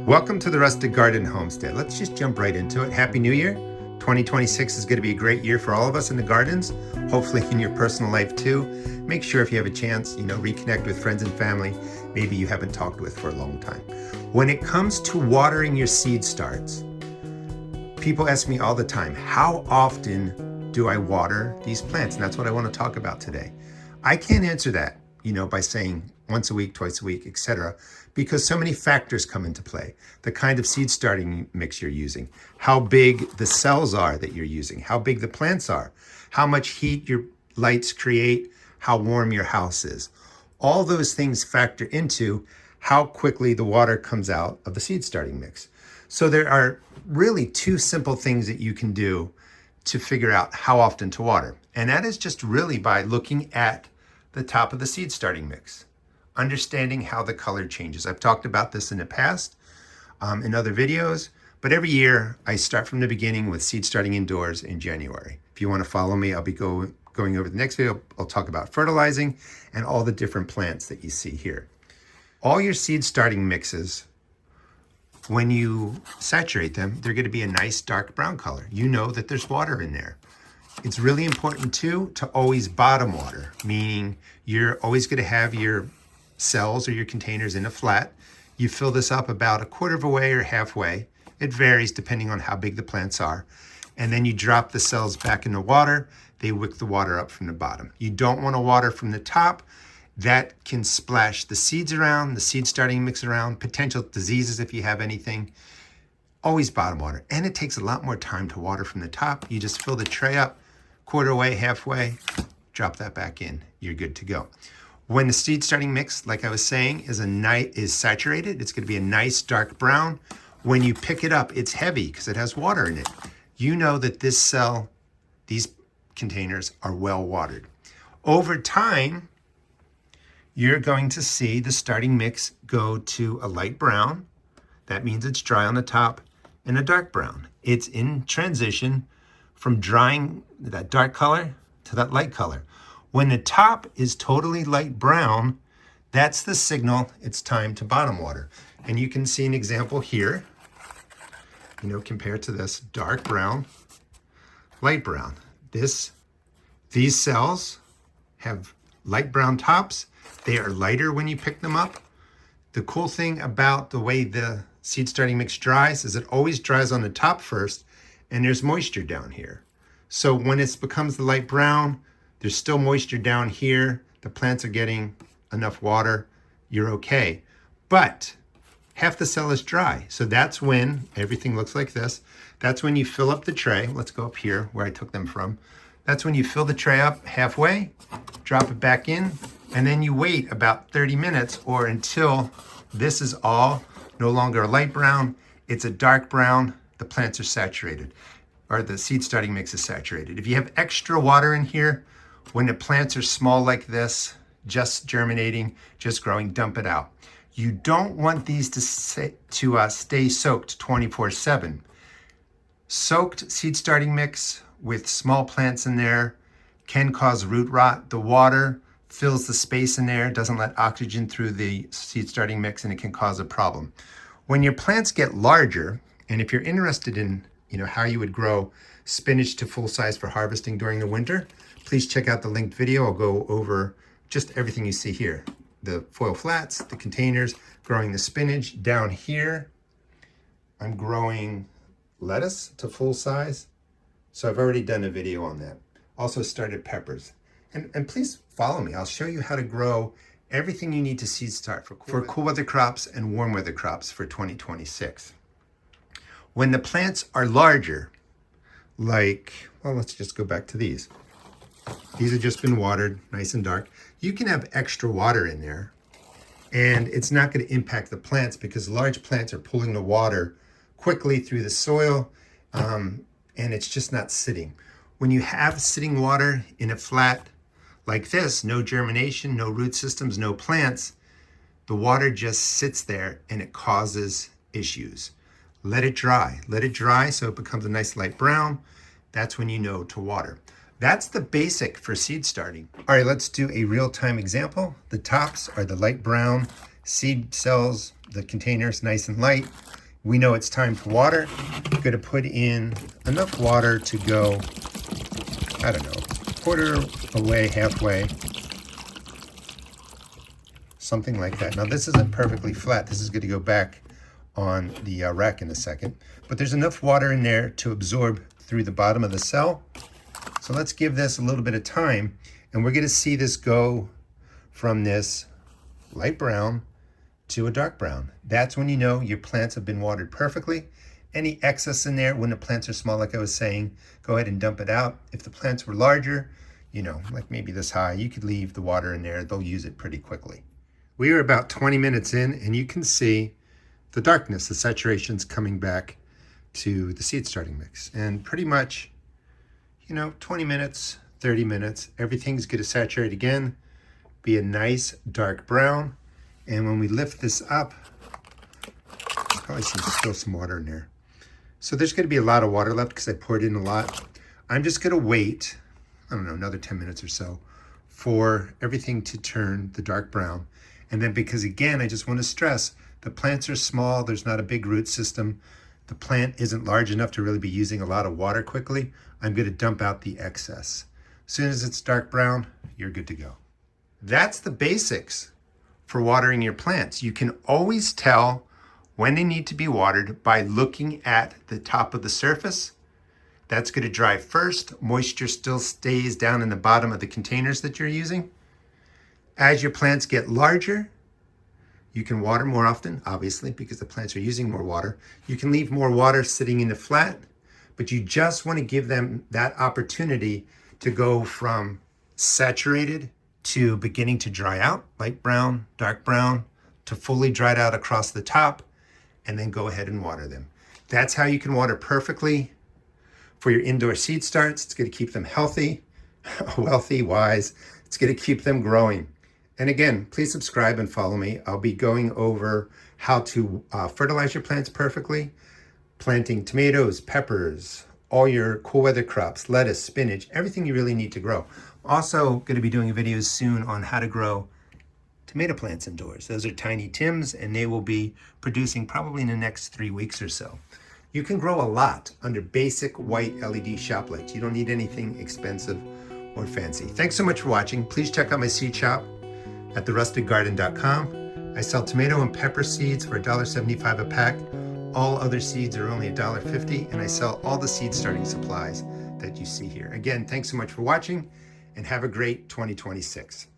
Welcome to the Rustic Garden Homestead. Let's just jump right into it. Happy New Year. 2026 is going to be a great year for all of us in the gardens, hopefully in your personal life too. Make sure if you have a chance, reconnect with friends and family maybe you haven't talked with for a long time. When it comes to watering your seed starts, people ask me all the time, how often do I water these plants? And that's what I want to talk about today. I can't answer that, by saying once a week, twice a week, etc., because so many factors come into play. The kind of seed starting mix you're using, how big the cells are that you're using, how big the plants are, how much heat your lights create, how warm your house is. All those things factor into how quickly the water comes out of the seed starting mix. So there are really two simple things that you can do to figure out how often to water. And that is just really by looking at the top of the seed starting mix, understanding how the color changes. I've talked about this in the past in other videos, but every year I start from the beginning with seed starting indoors in January. If you want to follow me, I'll be going over the next video. I'll talk about fertilizing and all the different plants that you see here. All your seed starting mixes, when you saturate them, they're going to be a nice dark brown color. You know that there's water in there. It's really important too to always bottom water, meaning you're always going to have your cells or your containers in a flat. You fill this up about a quarter of a way or halfway. It varies depending on how big the plants are. And then you drop the cells back in the water. They wick the water up from the bottom. You don't want to water from the top. That can splash the seeds around, the seed starting mix around, potential diseases if you have anything. Always bottom water. And it takes a lot more time to water from the top. You just fill the tray up, quarter way, halfway, drop that back in. You're good to go. When the seed starting mix, like I was saying, is saturated, it's going to be a nice dark brown. When you pick it up, it's heavy because it has water in it. You know that these containers are well watered. Over time, you're going to see the starting mix go to a light brown. That means it's dry on the top, and a dark brown. It's in transition from drying that dark color to that light color. When the top is totally light brown, that's the signal it's time to bottom water. And you can see an example here, compared to this dark brown, light brown. These cells have light brown tops. They are lighter when you pick them up. The cool thing about the way the seed starting mix dries is it always dries on the top first, and there's moisture down here. So when it becomes the light brown, there's still moisture down here. The plants are getting enough water. You're okay. But half the cell is dry. So that's when everything looks like this. That's when you fill up the tray. Let's go up here where I took them from. That's when you fill the tray up halfway, drop it back in, and then you wait about 30 minutes or until this is all no longer a light brown, it's a dark brown. The plants are saturated, or the seed starting mix is saturated. If you have extra water in here, when the plants are small like this, just germinating, just growing, dump it out. You don't want these to stay soaked 24/7. Soaked seed starting mix with small plants in there can cause root rot. The water fills the space in there, doesn't let oxygen through the seed starting mix, and it can cause a problem. When your plants get larger, and if you're interested in how you would grow spinach to full size for harvesting during the winter, please check out the linked video. I'll go over just everything you see here. The foil flats, the containers, growing the spinach. Down here, I'm growing lettuce to full size. So I've already done a video on that. Also started peppers. And please follow me. I'll show you how to grow everything you need to seed start for cool weather crops and warm weather crops for 2026. When the plants are larger, let's just go back to these. These have just been watered, nice and dark. You can have extra water in there, and it's not going to impact the plants because large plants are pulling the water quickly through the soil, and it's just not sitting. When you have sitting water in a flat like this, no germination, no root systems, no plants, the water just sits there and it causes issues. Let it dry so it becomes a nice light brown. That's when you know to water. That's the basic for seed starting. All right, let's do a real-time example. The tops are the light brown seed cells the containers nice and light. We know it's time for water. I'm going to put in enough water to go, I don't know, quarter away, halfway, something like that. Now this isn't perfectly flat. This is going to go back on the rack in a second, but there's enough water in there to absorb through the bottom of the cell. So let's give this a little bit of time, and we're going to see this go from this light brown to a dark brown. That's when you know your plants have been watered perfectly. Any excess in there, when the plants are small, like I was saying, go ahead and dump it out. If the plants were larger, you know, like maybe this high, you could leave the water in there. They'll use it pretty quickly. We are about 20 minutes in, and you can see the darkness, the saturation's coming back to the seed starting mix. And pretty much, you know, 20 minutes, 30 minutes, everything's going to saturate again, be a nice dark brown. And when we lift this up, there's probably still some water in there. So there's going to be a lot of water left because I poured in a lot. I'm just going to wait, I don't know, another 10 minutes or so for everything to turn the dark brown. And then, because again, I just want to stress, the plants are small, there's not a big root system. The plant isn't large enough to really be using a lot of water quickly. I'm going to dump out the excess. As soon as it's dark brown, you're good to go. That's the basics for watering your plants. You can always tell when they need to be watered by looking at the top of the surface. That's going to dry first. Moisture still stays down in the bottom of the containers that you're using. As your plants get larger, you can water more often, obviously, because the plants are using more water. You can leave more water sitting in the flat, but you just want to give them that opportunity to go from saturated to beginning to dry out, light brown, dark brown, to fully dried out across the top, and then go ahead and water them. That's how you can water perfectly for your indoor seed starts. It's going to keep them healthy, wealthy, wise. It's going to keep them growing. And again, please subscribe and follow me. I'll be going over how to fertilize your plants perfectly, planting tomatoes, peppers, all your cool weather crops, lettuce, spinach, everything you really need to grow. Also going to be doing videos soon on how to grow tomato plants indoors. Those are tiny Tims, and they will be producing probably in the next 3 weeks or so. You can grow a lot under basic white LED shop lights. You don't need anything expensive or fancy. Thanks so much for watching. Please check out my seed shop at therusticgarden.com. I sell tomato and pepper seeds for $1.75 a pack. All other seeds are only $1.50, and I sell all the seed starting supplies that you see here. Again, thanks so much for watching, and have a great 2026.